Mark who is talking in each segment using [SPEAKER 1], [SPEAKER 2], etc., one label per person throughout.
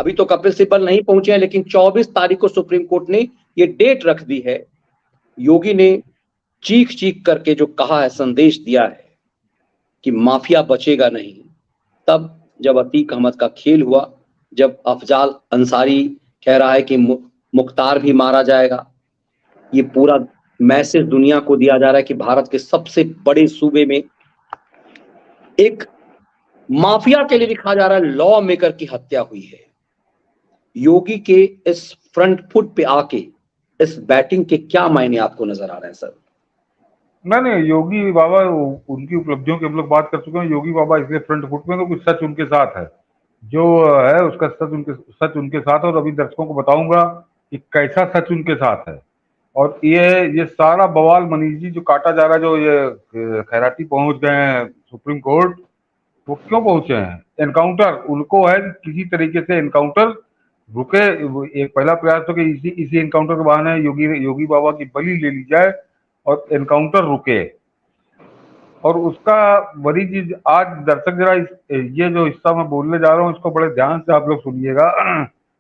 [SPEAKER 1] अभी तो कपिल सिब्बल नहीं पहुंचे हैं, लेकिन 24 तारीख को सुप्रीम कोर्ट ने ये डेट रख दी है। योगी ने चीख चीख करके जो कहा है, संदेश दिया है कि माफिया बचेगा नहीं। तब जब अतीक अहमद का खेल हुआ, जब अफजाल अंसारी कह रहा है कि मुख्तार भी मारा जाएगा, ये पूरा मैसेज दुनिया को दिया जा रहा है कि भारत के सबसे बड़े सूबे में एक माफिया के लिए लिखा जा रहा है लॉ मेकर की हत्या हुई है। योगी के इस फ्रंट फुट पे आके इस बैटिंग के क्या मायने आपको नजर आ रहे हैं सर?
[SPEAKER 2] नहीं, योगी बाबा उनकी उपलब्धियों की हम लोग बात कर चुके हैं। योगी बाबा इसलिए फ्रंट फुट में, तो कुछ सच उनके साथ है, जो है उसका सच उनके साथ है। और अभी दर्शकों को बताऊंगा कि कैसा सच उनके साथ है। और ये सारा बवाल मनीष जी जो काटा जा रहा है, जो ये खैराती पहुंच गए हैं सुप्रीम कोर्ट, वो क्यों पहुंचे हैं? एनकाउंटर उनको है, किसी तरीके से एनकाउंटर रुके। एक पहला प्रयास तो कि इसी एनकाउंटर के बहाने योगी बाबा की बलि ले ली जाए और एनकाउंटर रुके। और उसका बड़ी चीज आज दर्शक जरा ये जो हिस्सा मैं बोलने जा रहा हूँ इसको बड़े ध्यान से आप लोग सुनिएगा।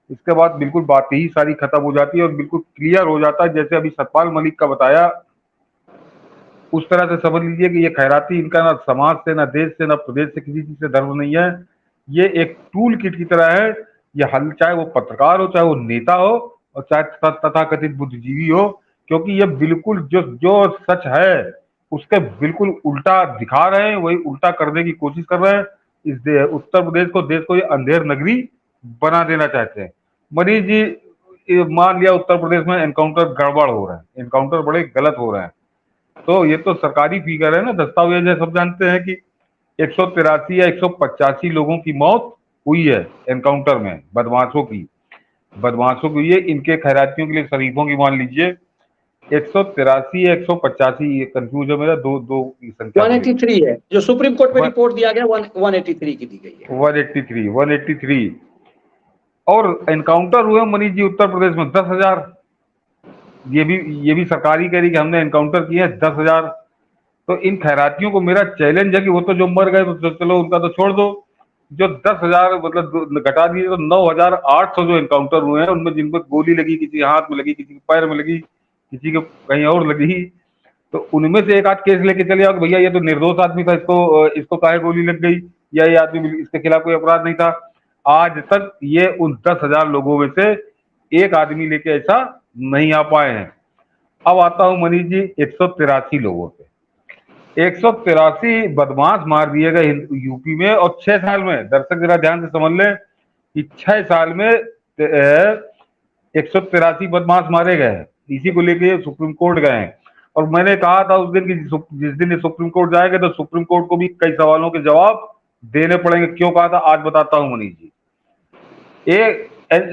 [SPEAKER 2] इसके बाद बिल्कुल बात ही सारी खत्म हो जाती है और बिल्कुल क्लियर हो जाता है। जैसे अभी सतपाल मलिक का बताया, उस तरह से समझ लीजिए कि ये खैराती, इनका ना समाज से, ना देश से, ना प्रदेश से, किसी चीज से धर्म नहीं है। ये एक टूल किट की तरह है। ये हल, चाहे वो पत्रकार हो, चाहे वो नेता हो, और चाहे तथाकथित बुद्धिजीवी हो, क्योंकि ये बिल्कुल जो सच है उसके बिल्कुल उल्टा दिखा रहे हैं, वही उल्टा करने की कोशिश कर रहे हैं। इस उत्तर प्रदेश को ये अंधेर नगरी बना देना चाहते हैं। मनीष जी, मान लिया उत्तर प्रदेश में एनकाउंटर गड़बड़ हो रहे हैं, एनकाउंटर बड़े गलत हो रहे हैं, तो ये तो सरकारी फिगर है ना, दस्तावेज है, सब जानते हैं कि 183 या 185 लोगों की मौत हुई है एनकाउंटर में, बदमाशों की हुई है। इनके खैरातियों के लिए, शरीफों की मान लीजिए 183 या 185, ये कंफ्यूज है मेरा, दो की संख्या
[SPEAKER 1] 183 है जो सुप्रीम कोर्ट में रिपोर्ट दिया गया, 183 की दी गई है।
[SPEAKER 2] 183 और एनकाउंटर हुए मनीष जी उत्तर प्रदेश में 10,000। ये भी सरकारी कह रही कि हमने एनकाउंटर किए हैं 10,000। तो इन खैरातियों को मेरा चैलेंज है कि वो तो जो मर गए तो चलो उनका तो छोड़ दो, जो 10,000 मतलब घटा दिए तो 9,800 जो एनकाउंटर हुए हैं, उनमें जिन पर गोली लगी, किसी के हाथ में लगी, किसी के पैर में लगी, किसी के कहीं और लगी, तो उनमें से एक आध केस लेके चले आओ कि भैया ये तो निर्दोष आदमी था, इसको काहे गोली लग गई, या ये आदमी, इसके खिलाफ कोई अपराध नहीं था। आज तक ये उन 10,000 लोगों में से एक आदमी लेके ऐसा नहीं आ पाए हैं। अब आता हूं मनीष जी 183 लोगों पे। 183 बदमाश मार दिए गए यूपी में, और 6 साल में, दर्शक जरा ध्यान से समझ लें कि 6 साल में 183 बदमाश मारे गए हैं। इसी को लेके सुप्रीम कोर्ट गए हैं। और मैंने कहा था उस दिन कि जिस दिन सुप्रीम कोर्ट जाएंगे तो सुप्रीम कोर्ट को भी कई सवालों के जवाब देने पड़ेंगे। क्यों कहा था आज बताता हूं मनीष जी।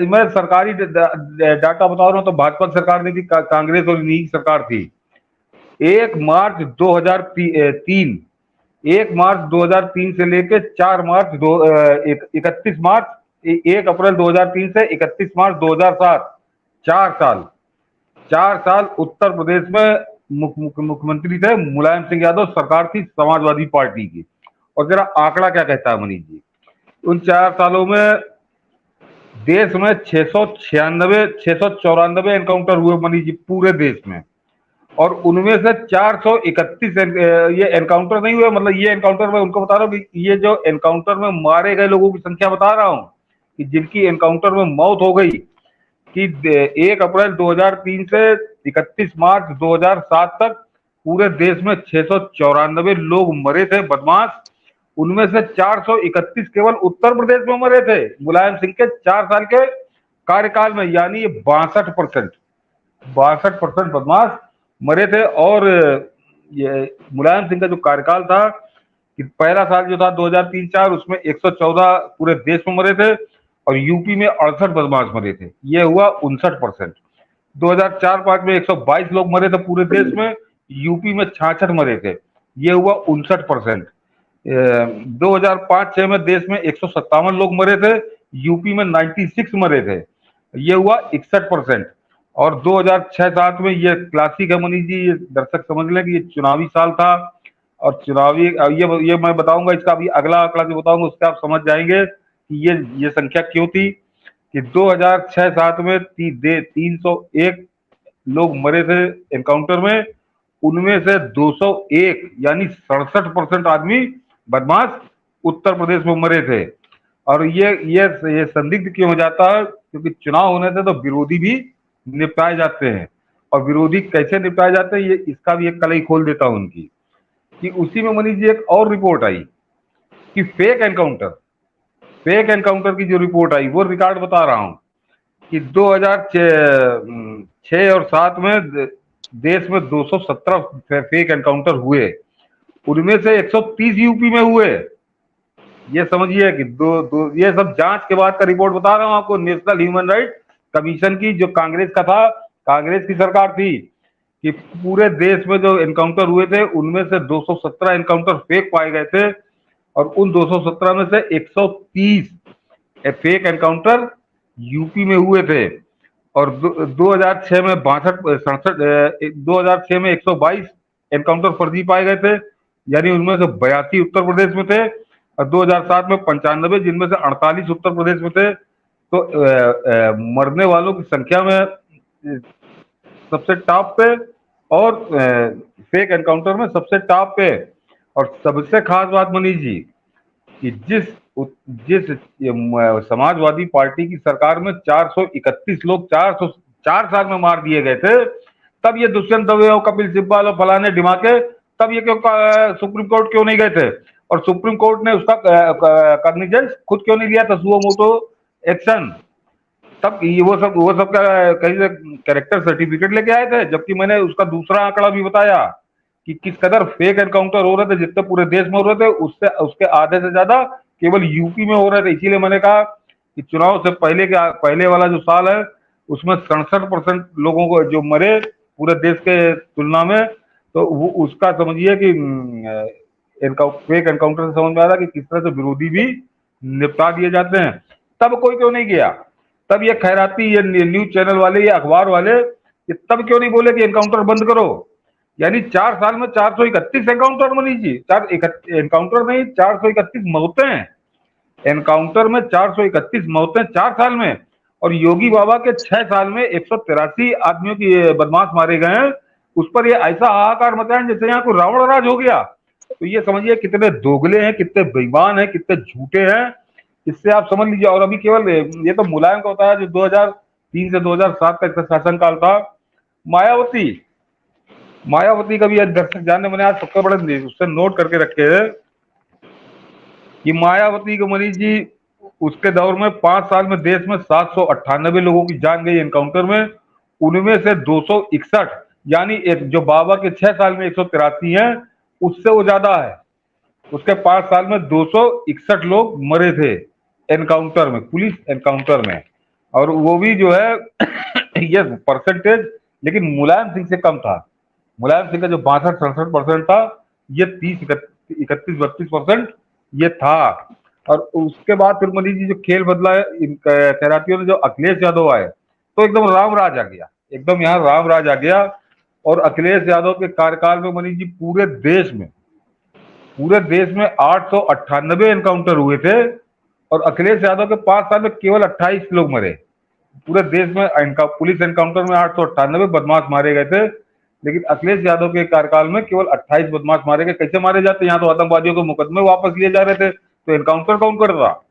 [SPEAKER 2] मैं सरकारी डाटा बता रहा हूं, तो भाजपा सरकार ने भी, कांग्रेस और इन्हीं की सरकार थी। 1 मार्च 2003 से लेके 31 मार्च 1 अप्रैल 2003 से 31 मार्च 2007, 4 साल उत्तर प्रदेश में मुख्यमंत्री थे मुलायम सिंह यादव, सरकार थी समाजवादी पार्टी की। और जरा आंकड़ा क्या कहता है मनीष जी, उन 4 सालों में देश में 694 एनकाउंटर हुए मनीष जी, पूरे देश में। और उनमें से 431 ये एनकाउंटर नहीं हुए, मतलब ये एनकाउंटर मैं उनको बता रहा हूँ कि ये जो एनकाउंटर में मारे गए लोगों की संख्या बता रहा हूँ कि जिनकी एनकाउंटर में मौत हो गई, कि 1 अप्रैल 2003 से 31 मार्च 2007 तक पूरे देश में 694 लोग मरे थे बदमाश। उनमें से 431 केवल उत्तर प्रदेश में मरे थे मुलायम सिंह के 4 साल के कार्यकाल में, यानी 62% बदमाश मरे थे। और ये मुलायम सिंह का जो कार्यकाल था कि पहला साल जो था 2003-04, उसमें 114 पूरे देश में मरे थे और यूपी में 68 बदमाश मरे थे, ये हुआ 59%। 2004-05 में 122 लोग मरे थे पूरे देश में, यूपी में 66 मरे थे, ये हुआ 59%। 2005-06 में देश में 157 लोग मरे थे, यूपी में 96 मरे थे, ये हुआ 61%। और 2006-07 में, ये क्लासिक है मनीष जी, ये दर्शक समझ लें कि ये चुनावी साल था। और चुनावी ये मैं बताऊंगा, इसका भी अगला आंकड़ा जो बताऊंगा उससे आप समझ जाएंगे कि ये संख्या क्यों थी। कि 2006-7 में 301 लोग मरे थे एनकाउंटर में, उनमें से 201 यानी 67% आदमी बदमाश उत्तर प्रदेश में मरे थे। और ये संदिग्ध क्यों हो जाता है, क्योंकि चुनाव होने से तो विरोधी भी निपटाए जाते हैं। और विरोधी कैसे निपटाए जाते हैं, ये इसका भी एक कलई खोल देता हूं उनकी, कि उसी में मनीष जी एक और रिपोर्ट आई कि फेक एनकाउंटर की जो रिपोर्ट आई वो रिकॉर्ड बता रहा हूं कि 2006 और 7 में देश में 217 फेक एनकाउंटर हुए, उनमें से 130 यूपी में हुए। ये समझिए कि ये सब जांच के बाद का रिपोर्ट बता रहा हूं आपको, नेशनल ह्यूमन राइट कमीशन की, जो कांग्रेस का था, कांग्रेस की सरकार थी, कि पूरे देश में जो एनकाउंटर हुए थे उनमें से 217 एनकाउंटर फेक पाए गए थे, और उन 217 में से 130 फेक एनकाउंटर यूपी में हुए थे। और 2006 में 2006 में 122 एनकाउंटर फर्जी पाए गए थे, यानी उनमें से 82 उत्तर प्रदेश में थे, और 2007 में 95, जिनमें से 48 उत्तर प्रदेश में थे। तो मरने वालों की संख्या में सबसे टॉप पे, और फेक एनकाउंटर में सबसे टॉप पे। और सबसे खास बात मनीष जी, कि जिस समाजवादी पार्टी की सरकार में 431 लोग 404 साल में मार दिए गए थे, तब ये दुष्यंत दवे और कपिल सिब्बल और फलाने ढिमाके, तब ये क्यों सुप्रीम कोर्ट क्यों नहीं गए थे, और सुप्रीम कोर्ट ने उसका कॉग्निजेंस खुद क्यों नहीं लिया था, सुओ मोटो एक्शन। तब वो सब कहीं से कैरेक्टर सर्टिफिकेट लेके आए थे, जबकि मैंने उसका दूसरा आंकड़ा भी बताया कि किस कदर फेक एनकाउंटर हो रहे थे, जितने पूरे देश में हो रहे थे उससे उसके आधे से ज्यादा केवल यूपी में हो रहे थे। इसीलिए मैंने कहा कि चुनाव से पहले वाला जो साल है उसमें 67% लोगों को जो मरे पूरे देश के तुलना में, तो वो उसका समझिए कि फेक एनकाउंटर से समझ में आ रहा कि किस तरह से विरोधी भी निपटा दिए जाते हैं। तब कोई क्यों नहीं गया, तब ये खैराती, ये न्यूज चैनल वाले, ये अखबार वाले, ये तब क्यों नहीं बोले कि एनकाउंटर बंद करो। यानी 4 साल में 431 एनकाउंटर मनीष जी, एनकाउंटर नहीं, 431 मौतें, एनकाउंटर में 431 मौतें 4 साल में। और योगी बाबा के 6 साल में 183 आदमियों की बदमाश मारे गए हैं, उस पर ये ऐसा हाहाकार मचाया जैसे यहाँ को रावण राज हो गया। तो ये समझिए कितने दोगले हैं, कितने बेईमान हैं, कितने झूठे हैं, इससे आप समझ लीजिए। और अभी केवल ये तो मुलायम का होता है, जो 2003 से 2007 का शासनकाल था। मायावती का भी दर्शक जानने, मैंने आज सबसे बड़े उससे नोट करके रखे हैं कि मायावती को मनीष जी उसके दौर में 5 साल में देश में 798 लोगों की जान गई एनकाउंटर में, उनमें से 261, यानी एक जो बाबा के 6 साल में 183 है, उससे वो ज्यादा है। उसके 5 साल में 261 लोग मरे थे एनकाउंटर में, पुलिस एनकाउंटर में। और वो भी जो है ये परसेंटेज लेकिन मुलायम सिंह से कम था। मुलायम सिंह का जो 62-67% था, ये 30-31-32% ये था। और उसके बाद फिर मनीष जी जो खेल बदला है इन खैरातियों ने, जो अखिलेश यादव आए, तो एकदम राम राज आ गया, एकदम यहाँ राम राज आ गया। और अखिलेश यादव के कार्यकाल में मनीष जी पूरे देश में 898 एनकाउंटर हुए थे, और अखिलेश यादव के 5 साल में केवल 28 लोग मरे। पूरे देश में पुलिस एनकाउंटर में 898 बदमाश मारे गए थे, लेकिन अखिलेश यादव के कार्यकाल में केवल 28 बदमाश मारे गए। कैसे मारे जाते, यहाँ तो आतंकवादियों के मुकदमे वापस लिए जा रहे थे, तो एनकाउंटर कौन कर रहा।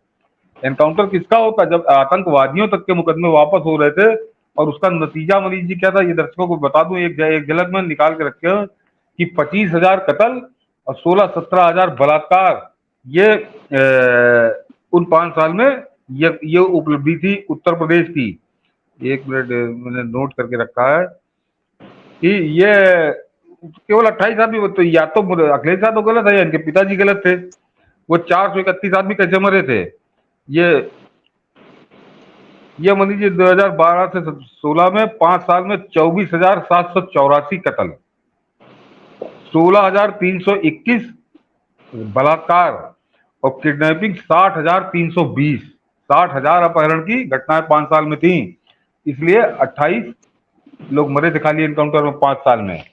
[SPEAKER 2] एनकाउंटर किसका होता, जब आतंकवादियों तक के मुकदमे वापस हो रहे थे। और उसका नतीजा मनीष जी क्या था, ये दर्शकों को बता दूं, एक झलक में निकाल के रखे हैं कि 25,000 कत्ल और 16-17 हजार बलात्कार, ये उन 5 साल में ये उपलब्धि थी उत्तर प्रदेश की। 1 मिनट मैंने नोट करके रखा है कि ये केवल 28 आदमी, तो या तो अखिलेश यादव गलत है या इनके पिताजी गलत थे। वो 431 आदमी कैसे मरे थे। ये मनीष जी 2012 से 16 में 5 साल में 24,784 कत्ल, 16,321 बलात्कार और किडनैपिंग 60,320, 60,000 अपहरण की घटनाएं 5 साल में थी। इसलिए 28 लोग मरे थे खाली एनकाउंटर में 5 साल में।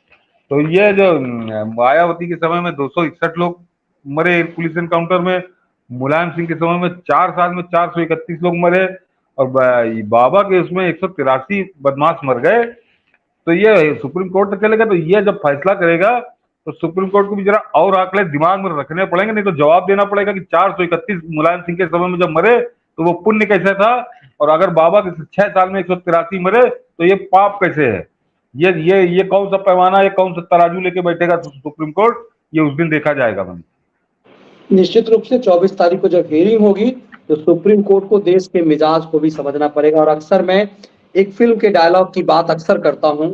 [SPEAKER 2] तो ये जो मायावती के समय में 261 लोग मरे पुलिस एनकाउंटर में, मुलायम सिंह के समय में 4 साल में 431 लोग मरे, और बाबा के उसमें 183 बदमाश मर गए, तो ये सुप्रीम कोर्ट तक चलेगा। तो ये जब फैसला करेगा तो सुप्रीम कोर्ट को भी जरा और आंकड़े दिमाग में रखने पड़ेंगे, नहीं तो जवाब देना पड़ेगा कि 431 मुलायम सिंह के समय में जब मरे तो वो पुण्य कैसे था, और अगर बाबा के 6 साल में 183 मरे तो ये पाप कैसे है। ये कौन सा पैमाना, ये कौन सा तराजू लेके बैठेगा सुप्रीम कोर्ट, ये उस दिन देखा जाएगा। मन
[SPEAKER 1] निश्चित रूप से 24 तारीख को जब हियरिंग होगी तो सुप्रीम कोर्ट को देश के मिजाज को भी समझना पड़ेगा। और अक्सर मैं एक फिल्म के डायलॉग की बात अक्सर करता हूं,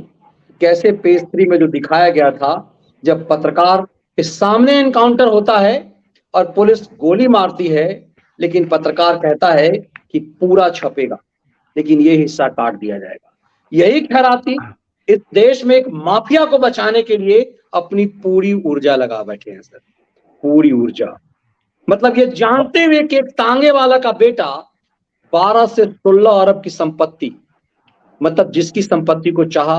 [SPEAKER 1] कैसे पेज 3 में जो दिखाया गया था, जब पत्रकार के सामने एनकाउंटर होता है और पुलिस गोली मारती है, लेकिन पत्रकार कहता है कि पूरा छपेगा, लेकिन ये हिस्सा काट दिया जाएगा। यही खैराती इस देश में एक माफिया को बचाने के लिए अपनी पूरी ऊर्जा लगा बैठे हैं सर, पूरी ऊर्जा। मतलब ये जानते हुए कि एक तांगे वाला का बेटा 12 से 16 अरब की संपत्ति, मतलब जिसकी संपत्ति को चाहा,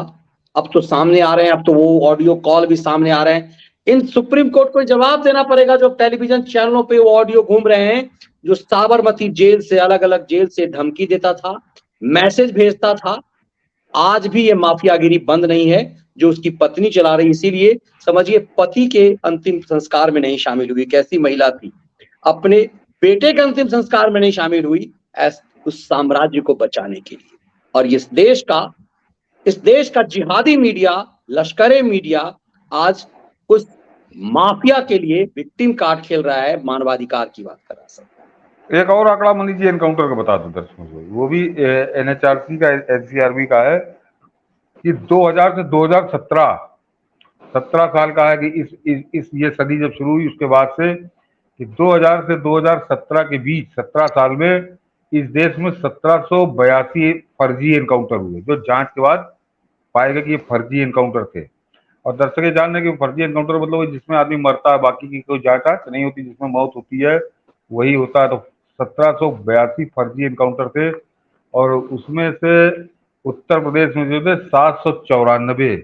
[SPEAKER 1] अब तो सामने आ रहे हैं, अब तो वो ऑडियो कॉल भी सामने आ रहे हैं। इन सुप्रीम कोर्ट को जवाब देना पड़ेगा जो टेलीविजन चैनलों पे वो ऑडियो घूम रहे हैं, जो साबरमती जेल से, अलग अलग जेल से धमकी देता था, मैसेज भेजता था। आज भी ये माफियागिरी बंद नहीं है जो उसकी पत्नी चला रही। इसीलिए समझिए पति के अंतिम संस्कार में नहीं शामिल हुई, कैसी महिला थी, अपने बेटे के अंतिम संस्कार में नहीं शामिल हुई उस साम्राज्य को बचाने के लिए। और इस देश का जिहादी मीडिया, लश्करे मीडिया आज उस माफिया के लिए विक्टिम कार्ड खेल रहा है, मानवाधिकार की बात कर रहा है।
[SPEAKER 2] एक और आंकड़ा मान लीजिए एनकाउंटर का बता दूं दर्शकों को, वो भी NHRC का, NCRB का है कि 2000 से 2017 17 साल का है कि इस ये सदी जब शुरू हुई उसके बाद से, कि 2000 से 2017 के बीच 17 साल में इस देश में 1782 फर्जी एनकाउंटर हुए, जो जांच के बाद पाएगा कि ये फर्जी एनकाउंटर थे। और दर्शक ये जान रहे कि फर्जी एनकाउंटर मतलब जिसमें आदमी मरता है, बाकी की कोई जांच नहीं होती, जिसमें मौत होती है वही होता है। तो 1782 फर्जी एनकाउंटर थे, और उसमें से उत्तर प्रदेश में जो थे 794,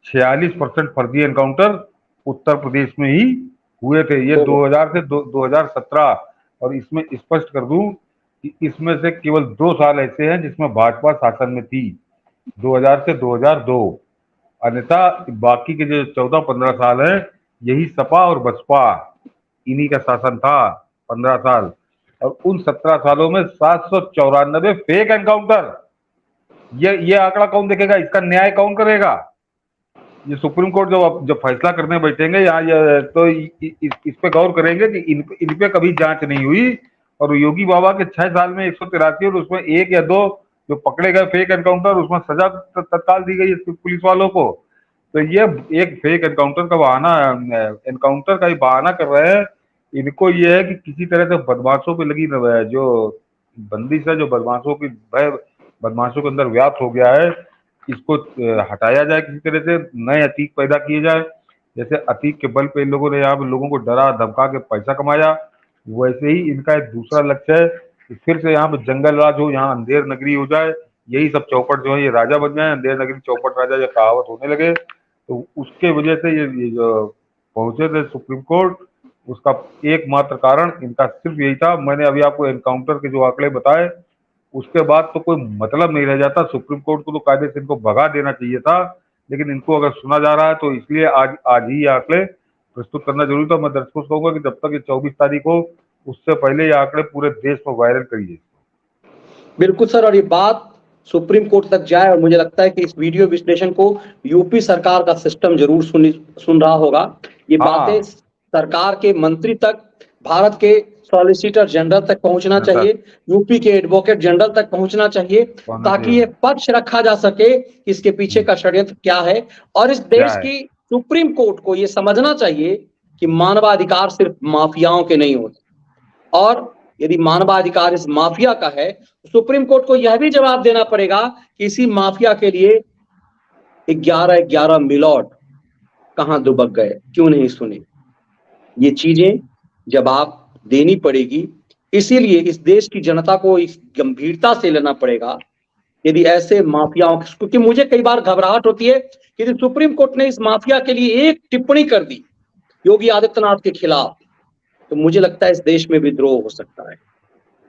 [SPEAKER 2] 46% फर्जी एनकाउंटर उत्तर प्रदेश में ही हुए थे। ये 2000 से 2017। और इसमें स्पष्ट कर दूं कि इसमें से केवल 2 साल ऐसे हैं जिसमें भाजपा शासन में थी, 2000 से 2002। अन्यथा बाकी के जो 14-15 साल है यही सपा और बसपा, इन्हीं का शासन था 15 साल। और उन 17 सालों में 794 फेक एनकाउंटर। ये आंकड़ा कौन देखेगा, इसका न्याय कौन करेगा? ये सुप्रीम कोर्ट जब फैसला करने बैठेंगे यहाँ, तो इस पे गौर करेंगे कि इन पे कभी जांच नहीं हुई। और योगी बाबा के 6 साल में 183 और उसमें 1 या 2 जो पकड़े गए फेक एनकाउंटर, उसमें सजा तत्काल दी गई पुलिस वालों को। तो ये एक फेक एनकाउंटर का बहाना, एनकाउंटर का ही बहाना कर रहे हैं। इनको ये है कि किसी तरह से बदमाशों पे लगी जो बंदिश है, जो बदमाशों की भय बदमाशों के अंदर व्याप्त हो गया है, इसको हटाया जाए, किसी तरह से नए अतीक पैदा किए जाए। जैसे अतीक के बल पे इन लोगों ने यहाँ पे लोगों को डरा धमका के पैसा कमाया, वैसे ही इनका एक दूसरा लक्ष्य है कि फिर से यहाँ पे जंगल राज हो, यहाँ अंधेर नगरी हो जाए, यही सब चौपट जो है ये राजा बन जाए, अंधेर नगरी चौपट राजा, ये कहावत होने लगे। तो उसके वजह से ये जो पहुंचे थे सुप्रीम कोर्ट, उसका एकमात्र कारण इनका सिर्फ यही था। मैंने अभी आपको एनकाउंटर के जो आंकड़े बताए, उसके बाद तो कोई मतलब नहीं रह जाता। सुप्रीम कोर्ट को तो कायदे से इनको भगा देना चाहिए था, लेकिन इनको अगर सुना जा रहा है तो इसलिए आज ही ये आंकड़े प्रस्तुत करना जरूरी था। मैं दर्शकों से कहूंगा कि जब तक ये 24 तारीख हो, उससे पहले ये आंकड़े पूरे देश में वायरल करिए।
[SPEAKER 1] बिल्कुल सर, और ये बात सुप्रीम कोर्ट तक जाए, और मुझे लगता है कि इस वीडियो विश्लेषण को यूपी सरकार का सिस्टम जरूर सुन रहा होगा। ये बातें सरकार के मंत्री तक, भारत के सॉलिसिटर जनरल तक पहुंचना चाहिए, यूपी के एडवोकेट जनरल तक पहुंचना चाहिए, ताकि ये पक्ष रखा जा सके कि इसके पीछे का षड्यंत्र क्या है। और इस देश की सुप्रीम कोर्ट को ये समझना चाहिए कि मानवाधिकार सिर्फ माफियाओं के नहीं होते, और यदि मानवाधिकार इस माफिया का है तो सुप्रीम कोर्ट को यह भी जवाब देना पड़ेगा कि इसी माफिया के लिए 11-11 मिलॉर्ड कहां दुबक गए, क्यों नहीं सुने। ये चीजें जवाब देनी पड़ेगी। इसीलिए इस देश की जनता को इस गंभीरता से लेना पड़ेगा। यदि ऐसे माफियाओं, क्योंकि मुझे कई बार घबराहट होती है कि यदि सुप्रीम कोर्ट ने इस माफिया के लिए एक टिप्पणी कर दी योगी आदित्यनाथ के खिलाफ, तो मुझे लगता है इस देश में विद्रोह हो सकता है,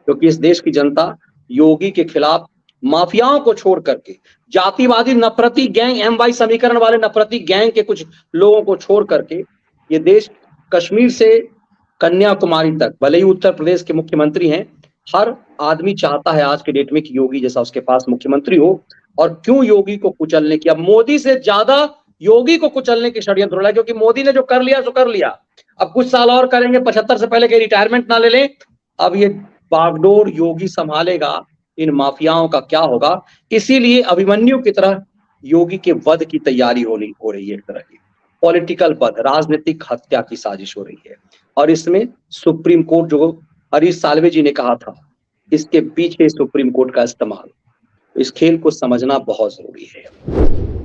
[SPEAKER 1] क्योंकि इस देश की जनता योगी के खिलाफ माफियाओं को छोड़ करके, जातिवादी नफरती गैंग, MY समीकरण वाले नफरती गैंग के कुछ लोगों को छोड़ करके ये देश कश्मीर से कन्याकुमारी तक, भले ही उत्तर प्रदेश के मुख्यमंत्री हैं, हर आदमी चाहता है आज के डेट में कि योगी जैसा उसके पास मुख्यमंत्री हो। और क्यों योगी को कुचलने की, अब मोदी से ज्यादा योगी को कुचलने की षड्यंत्र हो रहा है, क्योंकि मोदी ने जो कर लिया सो कर लिया, अब कुछ साल और करेंगे, 75 से पहले कहीं रिटायरमेंट ना ले लें। अब ये बागडोर योगी संभालेगा, इन माफियाओं का क्या होगा। इसीलिए अभिमन्यु की तरह योगी के वध की तैयारी हो रही है, एक तरह की पॉलिटिकल वध, राजनीतिक हत्या की साजिश हो रही है। और इसमें सुप्रीम कोर्ट, जो हरीश साल्वे जी ने कहा था, इसके पीछे सुप्रीम कोर्ट का इस्तेमाल, इस खेल को समझना बहुत जरूरी है।